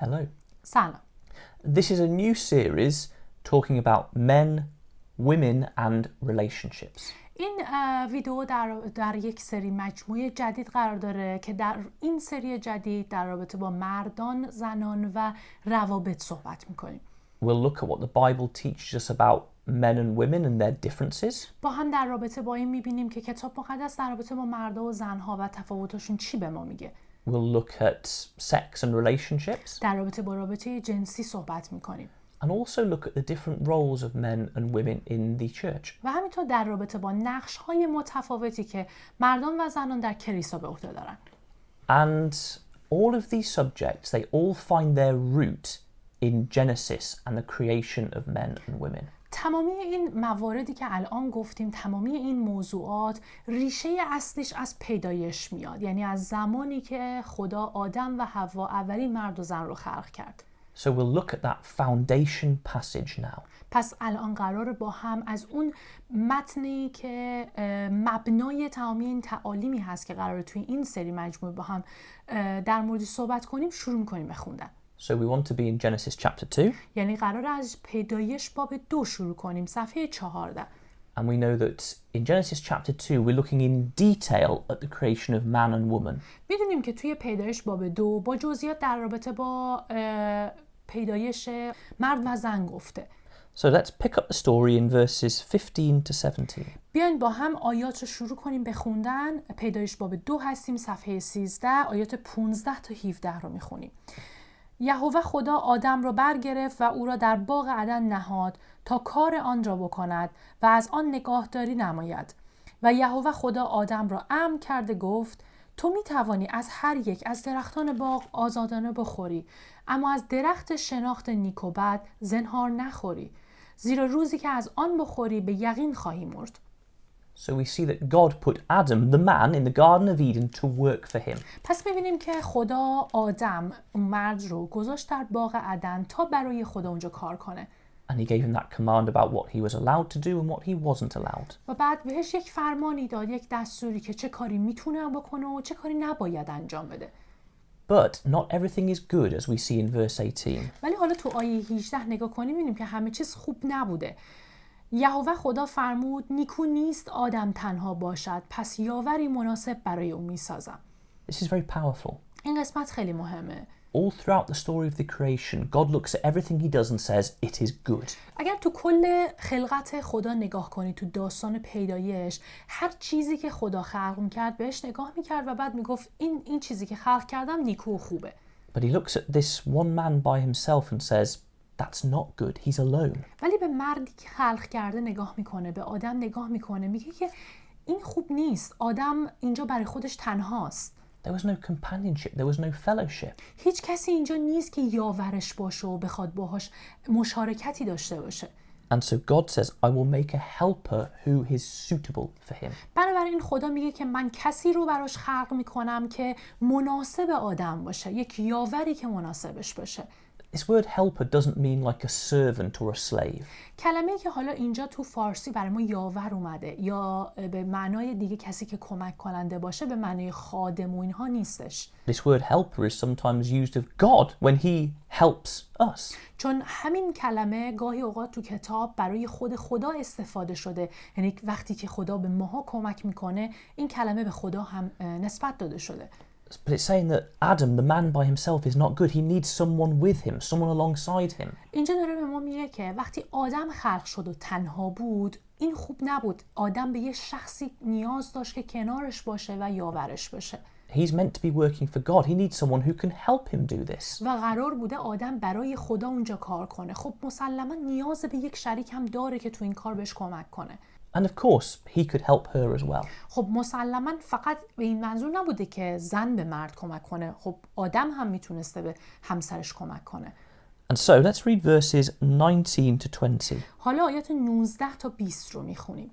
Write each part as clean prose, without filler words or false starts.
Hello. سلام. This is a new series talking about men, women and relationships. این ویدیو در یک سری مجموعه جدید قرار داره که در این سری جدید در رابطه با مردان، زنان و روابط صحبت میکنیم. We'll look at what the Bible teaches us about men and women and their differences. با هم در رابطه با این میبینیم که کتاب مقدس در رابطه با مردا و زنها و تفاوتاشون چی به ما میگه. We'll look at sex and relationships. در رابطه با رابطه جنسی صحبت میکنیم. And also look at the different roles of men and women in the church. و همینطور در رابطه با نقش‌های متفاوتی که مردان و زنان در کلیسا به عهده دارن. And all of these subjects, they all find their root in Genesis and the creation of men and women. تمامی این مواردی که الان گفتیم، تمامی این موضوعات ریشه اصلیش از پیدایش میاد، یعنی از زمانی که خدا آدم و حوا اولین مرد و زن رو خلق کرد. So we'll look at that foundation passage now. پس الان قراره با هم از اون متنی که مبنای تمامی این تعالیمی هست که قراره توی این سری مجموعه با هم در موردش صحبت کنیم شروع می‌کنیم به خوندن. So we want to be in Genesis chapter 2. یعنی قراره از پیدایش باب 2 شروع کنیم، صفحه 14. And we know that in Genesis chapter 2 we're looking in detail at the creation of man and woman. میدونیم که توی پیدایش باب 2 با جزئیات در رابطه با پیدایش مرد و زن گفته. So let's pick up the story in verses 15 to 17. بیاین با هم آیات رو شروع کنیم به خوندن. پیدایش باب 2 هستیم، صفحه 13، آیات 15 تا 17 رو میخونیم. یهوه خدا آدم را برگرفت و او را در باغ عدن نهاد تا کار آن را بکند و از آن نگاهداری نماید. و یهوه خدا آدم را امر کرده گفت تو می توانی از هر یک از درختان باغ آزادانه بخوری، اما از درخت شناخت نیک و بد زنهار نخوری، زیرا روزی که از آن بخوری به یقین خواهی مرد. So we see that God put Adam, the man, in the Garden of Eden to work for him. پس می‌بینیم که خدا آدم، مرد رو گذاشت در باغ عدن تا برای خدا اونجا کار کنه. And he gave him that command about what he was allowed to do and what he wasn't allowed. و بعد بهش یک فرمانی داد، یک دستوری که چه کاری میتونه بکنه و چه کاری نباید انجام بده. But not everything is good, as we see in verse 18. ولی حالا تو آیه 18 نگاه کنیم می‌بینیم که همه چیز خوب نبوده. یهوه خدا فرمود نیکو نیست آدم تنها باشد، پس یاوری مناسب برای او میسازم. This is very powerful. این قسمت خیلی مهمه. All throughout the story of the creation, God looks at everything he does and says, it is good. اگر تو کل خلقت خدا نگاه کنی، تو داستان پیدایش، هر چیزی که خدا خلق میکرد بهش نگاه میکرد و بعد میگفت این چیزی که خلق کردم نیکو و خوبه. But he looks at this one man by himself and says, that's not good, he's alone. ولی به مردی که خلق کرده نگاه میکنه، به آدم نگاه میکنه، میگه که این خوب نیست، آدم اینجا برای خودش تنهاست. There was no companionship, there was no fellowship. هیچ کسی اینجا نیست که یاورش باشه و بخواد باهاش مشارکتی داشته باشه. And so God says, I will make a helper who is suitable for him. بنابراین خدا میگه که من کسی رو براش خلق میکنم که مناسب آدم باشه، یک یاوری که مناسبش باشه. This word helper doesn't mean like a servant or a slave. کلمه‌ای که حالا اینجا تو فارسی برای ما یاور اومده یا به معنای دیگه کسی که کمک کننده باشه، به معنای خادم و اینها نیستش. This word helper is sometimes used of God when he helps us. چون همین کلمه گاهی اوقات تو کتاب برای خود خدا استفاده شده، یعنی وقتی که خدا به ماها کمک میکنه این کلمه به خدا هم نسبت داده شده. But it's saying that Adam, the man by himself, is not good. He needs someone with him, someone alongside him. اینجا داره به ما میگه که وقتی آدم خلق شد و تنها بود این خوب نبود. آدم به یه شخصی نیاز داشت که کنارش باشه و یاورش باشه. He's meant to be working for God. He needs someone who can help him do this. و قرار بوده آدم برای خدا اونجا کار کنه. خب مسلما نیاز به یک شریک هم داره که تو این کار بهش کمک کنه. And of course, he could help her as well. خب مسلما فقط به این منظور نبوده که زن به مرد کمک کنه. خب آدم هم میتونسته به همسرش کمک کنه. And so let's read verses 19 to 20. حالا آیات 19 تا 20 رو میخونیم.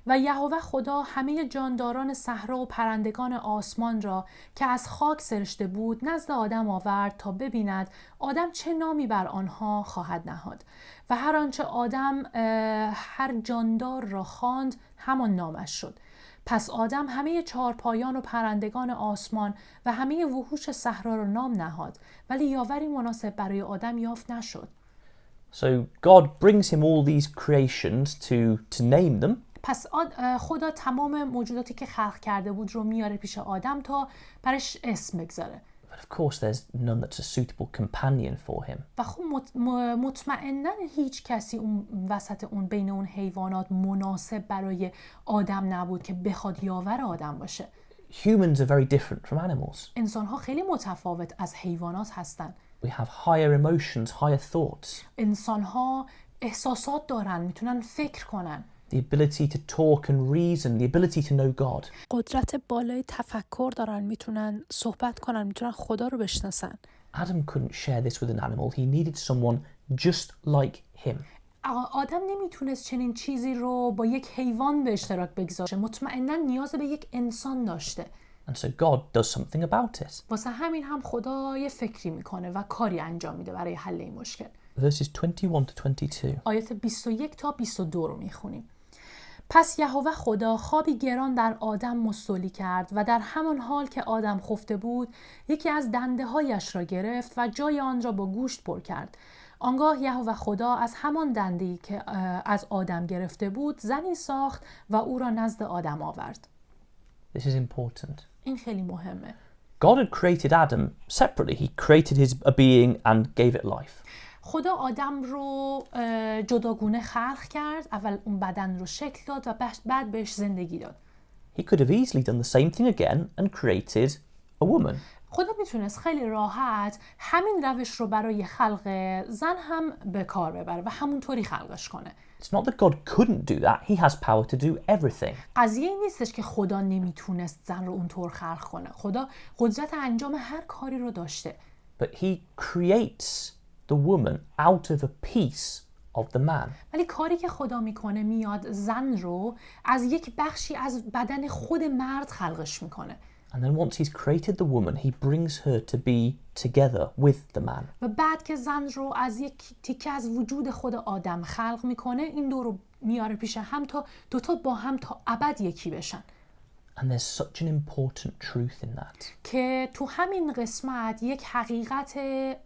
و یهوه خدا همه جانداران صحرا و پرندگان آسمان را که از خاک سرشته بود نزد آدم آورد تا ببیند آدم چه نامی بر آنها خواهد نهاد. و هر آنچه آدم هر جاندار را خواند همان نامش شد. پس آدم همه چهارپایان و پرندگان آسمان و همه وحوش صحرا را نام نهاد، ولی یاوری مناسب برای آدم یافت نشد. So God brings him all these creations to name them. پس خدا تمام موجوداتی که خلق کرده بود رو میاره پیش آدم تا برش اسم بگذاره. But of course there's none that's a suitable companion for him. و خب مطمئناً هیچ کسی اون وسط اون بین اون حیوانات مناسب برای آدم نبود که بخواد یاور آدم باشه. Humans are very different from animals. انسان‌ها خیلی متفاوت از حیوانات هستن. We have higher emotions, higher thoughts. انسان‌ها احساسات دارن، میتونن فکر کنن. The ability to talk and reason, the ability to know God. قدرت بالای تفکر دارن، میتونن صحبت کنن، میتونن خدا رو بشناسن. Adam couldn't share this with an animal. He needed someone just like him. آدم نمیتونست چنین چیزی رو با یک حیوان به اشتراک بگذاره. مطمئناً نیاز به یک انسان داشته. And so God does something about it. واسه همین هم خدا یه فکری میکنه و کاری انجام میده برای حل این مشکل. Verses 21 to 22. آیات 21 تا 22 رو میخونیم. پس یهوه خدا خوابی گران در آدم مستولی کرد و در همان حال که آدم خفته بود یکی از دنده هایش را گرفت و جای آن را با گوشت پر کرد. آنگاه یهوه خدا از همان دنده‌ای که از آدم گرفته بود زنی ساخت و او را نزد آدم آورد. This is important. این خیلی مهمه. God had created Adam separately. He created a being and gave it life. خدا آدم رو جداگونه خلق کرد. اول اون بدن رو شکل داد و بعد بهش زندگی داد. He could have easily done the same thing again and created a woman. خدا میتونست خیلی راحت همین روش رو برای خلق زن هم به کار ببره و همونطوری خلقش کنه. It's not that God couldn't do that. He has power to do everything. قضیه این نیستش که خدا نمیتونست زن رو اونطور خلق کنه. خدا قدرت انجام هر کاری رو داشته. But he creates the woman out of a piece of the man. ولی کاری که خدا میکنه میاد زن رو از یک بخشی از بدن خود مرد خلقش میکنه. And then once he's created the woman, he brings her to be together with the man. و بعد که زن رو از یک تیکه از وجود خود آدم خلق میکنه این دو رو میاره پیش هم تا دوتا با هم تا ابد یکی بشن. And there's such an important truth in that. که تو همین قسمت یک حقیقت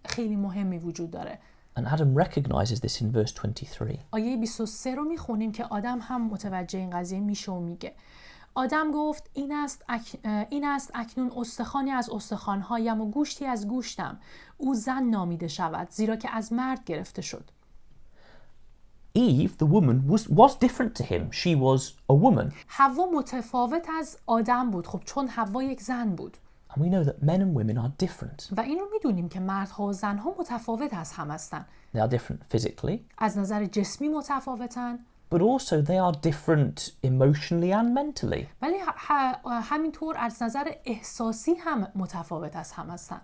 خیلی مهمی وجود داره. And Adam recognizes this in verse 23. آیه 23 رو میخونیم که آدم هم متوجه این قضیه میشه و میگه آدم گفت این است اکنون استخوانی از استخوانهایم و گوشتی از گوشتم. او زن نامیده شود زیرا که از مرد گرفته شد. Eve, the woman, was different to him. She was a woman. حوا متفاوت از آدم بود. خب چون حوا یک زن بود. And we know that men and women are different. و این رو میدونیم که مردها و زنها متفاوت از هم هستن. They are different physically. از نظر جسمی متفاوتن. But also they are different emotionally and mentally. ولی همینطور از نظر احساسی هم متفاوت از هم هستن.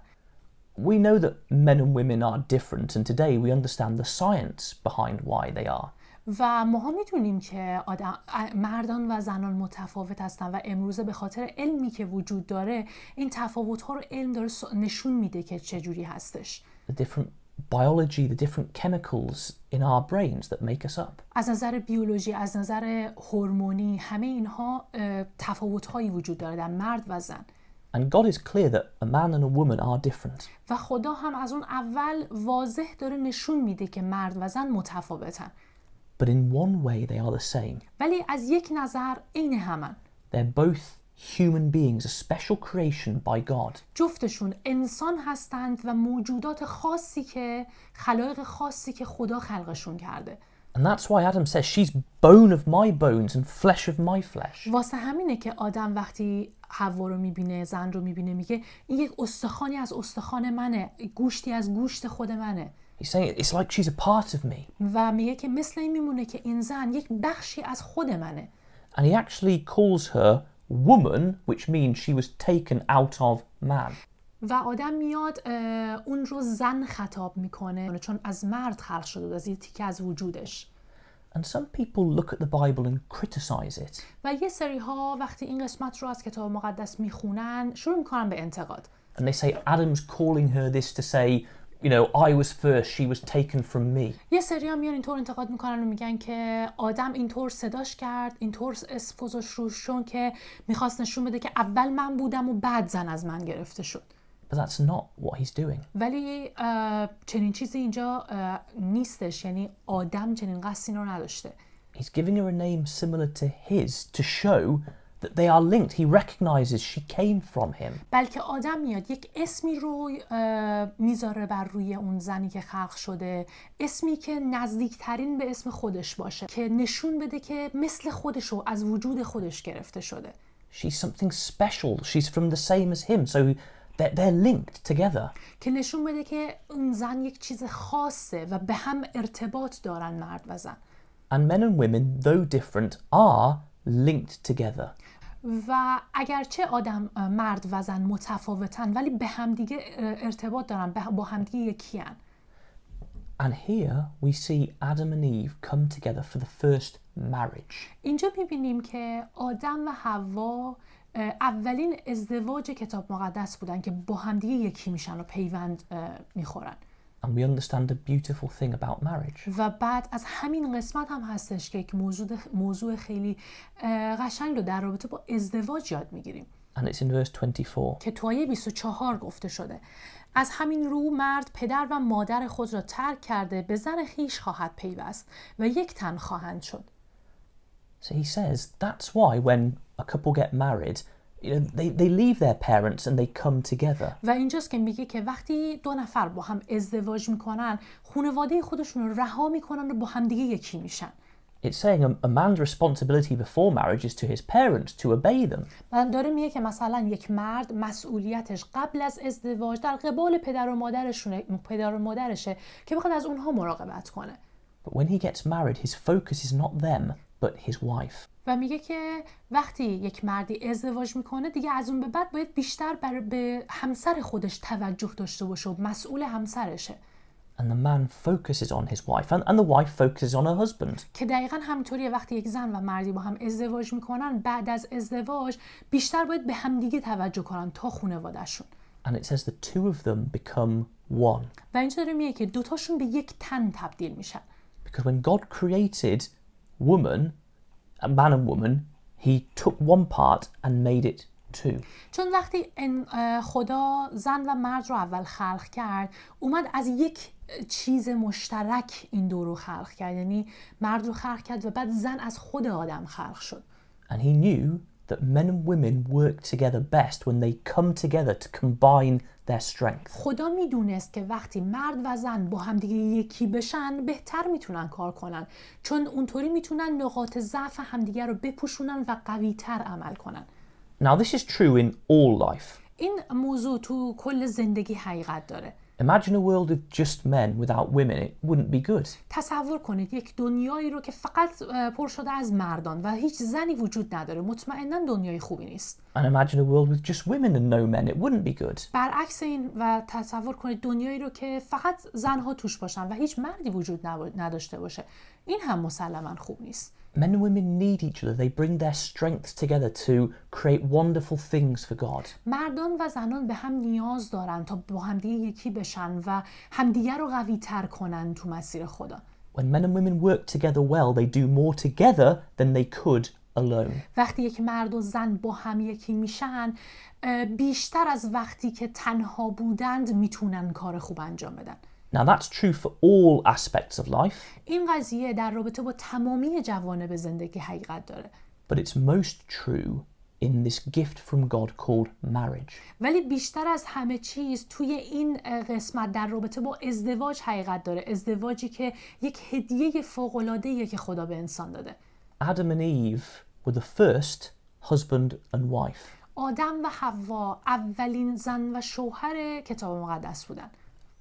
We know that men and women are different, and today we understand the science behind why they are. و ما میدونیم که مردان و زنان متفاوت هستن و امروزه به خاطر علمی که وجود داره این تفاوت‌ها رو علم داره نشون میده که چجوری هستش. The different biology, the different chemicals in our brains that make us up. از نظر بیولوژی، از نظر هورمونی همه اینها تفاوت‌هایی وجود داره در مرد و زن. And God is clear that a man and a woman are different. و خدا هم از اون اول واضح داره نشون میده که مرد و زن متفاوتن. But in one way they are the same. ولی از یک نظر عین همن. They're both human beings, a special creation by God. جفتشون انسان هستند و موجودات خاصی که خلایق خاصی که خدا خلقشون کرده. And that's why Adam says she's bone of my bones and flesh of my flesh. واسه همینه که آدم وقتی حوا رو میبینه، زن رو میبینه میگه این یک استخوانی از استخوان منه، گوشتی از گوشت خود منه. He's saying it's like she's a part of me. و میگه که مثل این میمونه که این زن یک بخشی از خود منه. And he actually calls her woman, which means she was taken out of man. و آدم میاد اون رو زن خطاب میکنه چون از مرد خلق شده، از یه تیکه از وجودش. And some people look at the Bible and criticize it. و یه سری ها وقتی این قسمت رو از کتاب مقدس میخونن شروع میکنن به انتقاد. And they say Adam's calling her this to say you know, I was first, she was taken from me. یه سری هم میان اینطور انتقاد میکنن و میگن که آدم اینطور صداش کرد، اینطور اسم گذاشت روش، چون که میخواست نشون بده که اول من بودم و بعد زن از من گرفته شد. But that's not what he's doing. ولی چنین چیزی اینجا نیستش، یعنی آدم چنین قصدی رو نداشته. He's giving her a name similar to his to show that they are linked. He recognizes she came from him. بلکه آدم میاد یک اسمی رو میذاره بر روی اون زنی که خلق شده، اسمی که نزدیکترین به اسم خودش باشه، که نشون بده که مثل خودشو از وجود خودش گرفته شده. She's something special. She's from the same as him. So they're linked together. که نشون بده که اون زن یک چیز خاصه و به هم ارتباط دارن، مرد و زن. And men and women, though different, are linked together. و اگرچه مرد و زن متفاوتن ولی به همدیگه ارتباط دارن، با همدیگه یکی هن. And here we see Adam and Eve come together for the first marriage. اینجا میبینیم که آدم و حوا اولین ازدواج کتاب مقدس بودن که با همدیگه یکی میشن و پیوند میخورن. And we understand a beautiful thing about marriage. و بعد از همین قسمت هم هستش که یک موضوع خیلی قشنگ رو در رابطه با ازدواج یاد میگیریم. And it's in verse 24. که تو آیه 24 گفته شده: از همین رو مرد پدر و مادر خود را ترک کرده به زن خویش خواهد پیوست و یک تن خواهند شد. So he says that's why when a couple get married, you know, they leave their parents and they come together. و اینجاست که میگه که وقتی دو نفر با هم ازدواج میکنن، خانواده خودشون رو رها میکنن و با هم دیگه یکی میشن. It's saying a man's responsibility before marriage is to his parents to obey them. من داره میگه که مثلا یک مرد مسئولیتش قبل از ازدواج در قبال پدر و مادرشه که بخواد از اونها مراقبت کنه. But when he gets married, his focus is not them, but his wife. و میگه که وقتی یک مردی ازدواج میکنه دیگه از اون به بعد باید بیشتر به همسر خودش توجه داشته باشه و مسئول همسرشه. And the man focuses on his wife, and the wife focuses on her husband. که دقیقاً همینطوریه وقتی یک زن و مردی با هم ازدواج میکنن، بعد از ازدواج بیشتر باید به همدیگه توجه کنن تا خانواده‌شون. And it says the two of them become one. و اینجا داره میگه که دوتاشون به یک تن تبدیل میشن. Because when God created woman, a man and woman, he took one part and made it two. چون وقتی خدا زن و مرد رو اول خلق کرد، اومد از یک چیز مشترک این دو رو خلق کرد، یعنی مرد رو خلق کرد و بعد زن از خود آدم خلق شد. And he knew that men and women work together best when they come together to combine their strength. خدا میدونست که وقتی مرد و زن با همدیگه یکی بشن بهتر میتونن کار کنن، چون اونطوری میتونن نقاط ضعف همدیگه رو بپوشونن و قوی‌تر عمل کنن. Now this is true in all life. این موضوع تو کل زندگی حقیقت داره. Imagine a world of just men without women. It wouldn't be good. تصور کنید یک دنیایی رو که فقط پر شده از مردان و هیچ زنی وجود نداره. مطمئناً دنیای خوبی نیست. And imagine a world with just women and no men. It wouldn't be good. برعکس این و تصور کنید دنیایی رو که فقط زنها توش باشن و هیچ مردی وجود نداشته باشه. این هم مسلماً خوب نیست. Men and women need each other. They bring their strengths together to create wonderful things for God. مردان و زنان به هم نیاز دارن تا با همدیگه یکی بشن و همدیگه رو قوی تر کنن تو مسیر خدا. When men and women work together well, they do more together than they could alone. وقتی یک مرد و زن با هم یکی میشن، بیشتر از وقتی که تنها بودند میتونن کار خوب انجام بدن. Now that's true for all aspects of life. این قضیه در رابطه با تمامی جوانب زندگی حقیقت داره. But it's most true in this gift from God called marriage. ولی بیشتر از همه چیز توی این قسمت در رابطه با ازدواج حقیقت داره. ازدواجی که یک هدیه فوق‌العاده‌ایه که خدا به انسان داده. Adam and Eve were the first husband and wife. آدم و حوا اولین زن و شوهر کتاب مقدس بودن.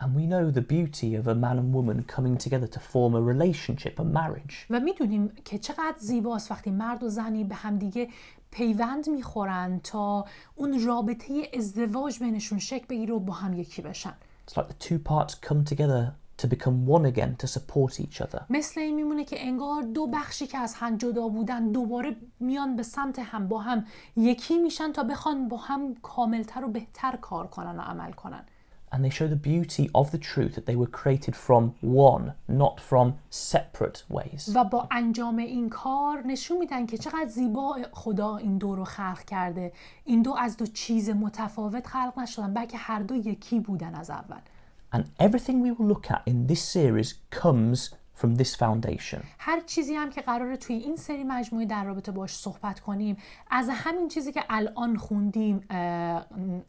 And we know the beauty of a man and woman coming together to form a relationship, a marriage. و میدونیم که چقدر زیباست وقتی مرد و زنی به هم دیگه پیوند میخورن تا اون رابطه ازدواج بینشون شکل بگیره و با هم یکی بشن. It's like the two parts come together to become one again, to support each other. مثل این میمونه که انگار دو بخشی که از هم جدا بودن دوباره میان به سمت هم، با هم یکی میشن تا بخوان با هم کاملتر و بهتر کار کنن و عمل کنن. And they show the beauty of the truth that they were created from one, not from separate ways. و با انجام این کار نشون میدن که چقدر زیبا خدا این دو رو خلق کرده. این دو از دو چیز متفاوت خلق نشدن، بلکه هر دو یکی بودن از اول. And everything we will look at in this series comes from this foundation. هر چیزی هم که قراره توی این سری مجموعه در رابطه باش صحبت کنیم از همین چیزی که الان خوندیم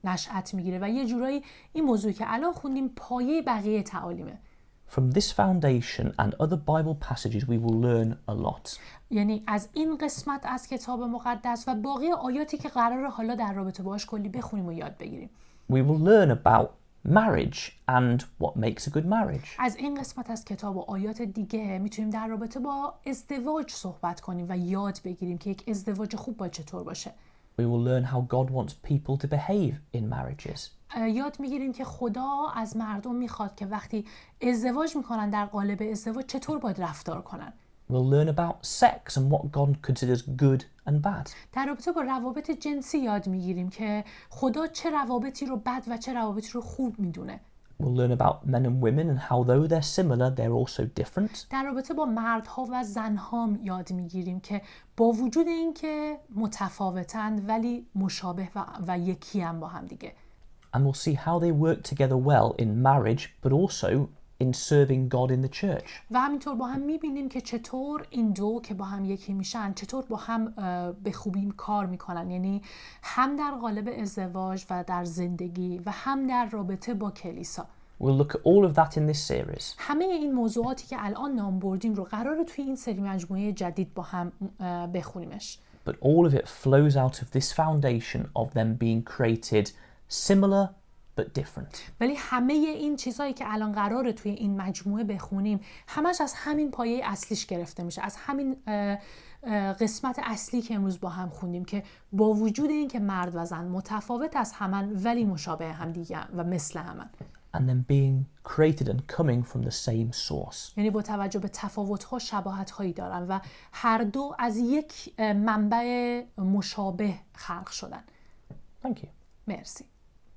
نشأت میگیره و یه جورایی این موضوعی که الان خوندیم پایه بقیه تعالیمه. From this foundation and other Bible passages we will learn a lot. یعنی از این قسمت از کتاب مقدس و باقی آیاتی که قراره حالا در رابطه باش کلی بخونیم و یاد بگیریم. We will learn about marriage and what makes a good marriage. از این قسمت از کتاب و آیات دیگه میتونیم در رابطه با ازدواج صحبت کنیم و یاد بگیریم که یک ازدواج خوب باید چطور باشه. We will learn how God wants people to behave in marriages. یاد میگیریم که خدا از مردم میخواد که وقتی ازدواج میکنن در قالب ازدواج چطور باید رفتار کنن. We'll learn about sex and what God considers good and bad. در رابطه با روابط جنسی یاد میگیریم که خدا چه روابطی رو بد و چه روابطی رو خوب میدونه. We'll learn about men and women and how though they're similar, they're also different. در رابطه با مردها و زنها یاد میگیریم که با وجود اینکه متفاوتند ولی مشابه و یکی هم با هم دیگه. And we'll see how they work together well in marriage, but also in serving God in the church. و همینطور با هم میبینیم که چطور این دو که با هم یکی میشن چطور با هم به خوبی کار میکنن، یعنی هم در قالب ازدواج و در زندگی و هم در رابطه با کلیسا. We'll look at all of that in this series. همه این موضوعاتی که الان نام بردیم رو قراره توی این سری مجموعه جدید با هم بخونیمش. But all of it flows out of this foundation of them being created similar but different. ولی همه این چیزایی که الان قراره توی این مجموعه بخونیم همش از همین پایه اصلیش گرفته میشه، از همین قسمت اصلی که امروز با هم خوندیم که با وجود این که مرد و زن متفاوت از همن ولی مشابه هم دیگه و مثل همن. And then being created and coming from the same source. یعنی با توجه به تفاوت‌ها شباهت‌هایی دارن و هر دو از یک منبع مشابه خلق شدن. Thank you. مرسی.